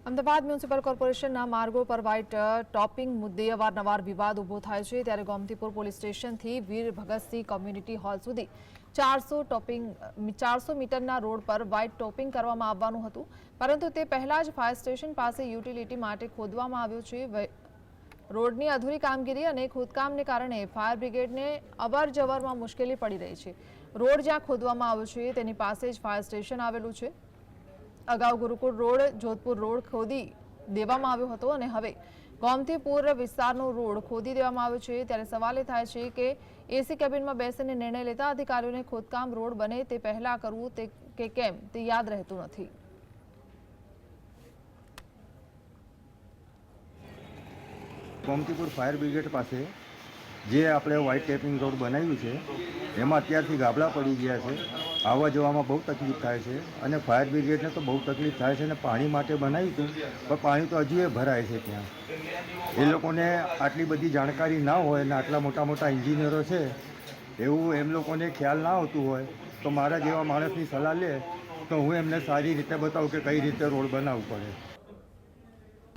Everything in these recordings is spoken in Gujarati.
અમદાવાદ મ્યુનિસિપલ કોર્પોરેશનના માર્ગો પર વ્હાઇટ ટોપિંગ મુદ્દે અવારનવાર વિવાદ ઊભો થાય છે ત્યારે ગોમતીપુર પોલીસ સ્ટેશનથી વીર ભગતસિંહ કોમ્યુનિટી હોલ સુધી 400 મીટરના રોડ પર વ્હાઇટ ટોપિંગ કરવામાં આવવાનું હતું, પરંતુ તે પહેલા જ ફાયર સ્ટેશન પાસે યુટિલિટી માટે ખોદવામાં આવ્યું છે। રોડની અધૂરી કામગીરી અને ખોદકામને કારણે ફાયર બ્રિગેડને અવરજવરમાં મુશ્કેલી પડી રહી છે। રોડ જ્યાં ખોદવામાં આવ્યો છે તેની પાસે જ ફાયર સ્ટેશન આવેલું છે। અગાઉ ગુરુકુળ રોડ, જોધપુર રોડ ખોદી દેવામાં આવ્યો હતો અને હવે ગોમતીપુર વિસ્તારનો રોડ ખોદી દેવામાં આવ્યો છે ત્યારે સવાલ એ થાય છે કે એસી કેબિનમાં બેસીને નિર્ણય લેતા અધિકારીઓને ખોદકામ રોડ બને તે પહેલા કરવું કે કેમ તે યાદ રહેતું નથી। ગોમતીપુર ફાયર બ્રિગેડ પાસે જે આપણે વ્હાઇટ ટેપિંગ રોડ બનાવ્યું છે એમાં અત્યારથી ગાબડા પડી ગયા છે, આવવા જવામાં બહુ તકલીફ થાય છે અને ફાયર બ્રિગેડને તો બહુ તકલીફ થાય છે અને પાણી માટે બનાવ્યું હતું પણ પાણી તો હજુ ભરાય છે ત્યાં। એ લોકોને આટલી બધી જાણકારી ના હોય અને આટલા મોટા મોટા એન્જિનિયરો છે એવું એમ લોકોને ખ્યાલ ના આવતું હોય તો મારા જેવા માણસની સલાહ લે તો હું એમને સારી રીતે બતાવું કે કઈ રીતે રોડ બનાવવું પડે।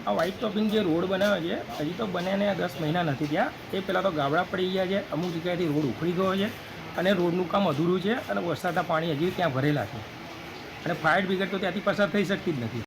આ વ્હાઇટ ટોપિંગ જે રોડ બનાવ્યો છે હજી તો બન્યાને 10 મહિના નથી થયા। એ પહેલાં તો ગાબડા પડી ગયા છે, અમુક જગ્યાએથી રોડ ઉખડી ગયો છે અને રોડનું કામ અધૂરું છે અને વરસાદના પાણી હજી ત્યાં ભરેલા છે અને ફાયર બ્રિગેડ તો ત્યાંથી પસાર થઈ શકતી જ નથી।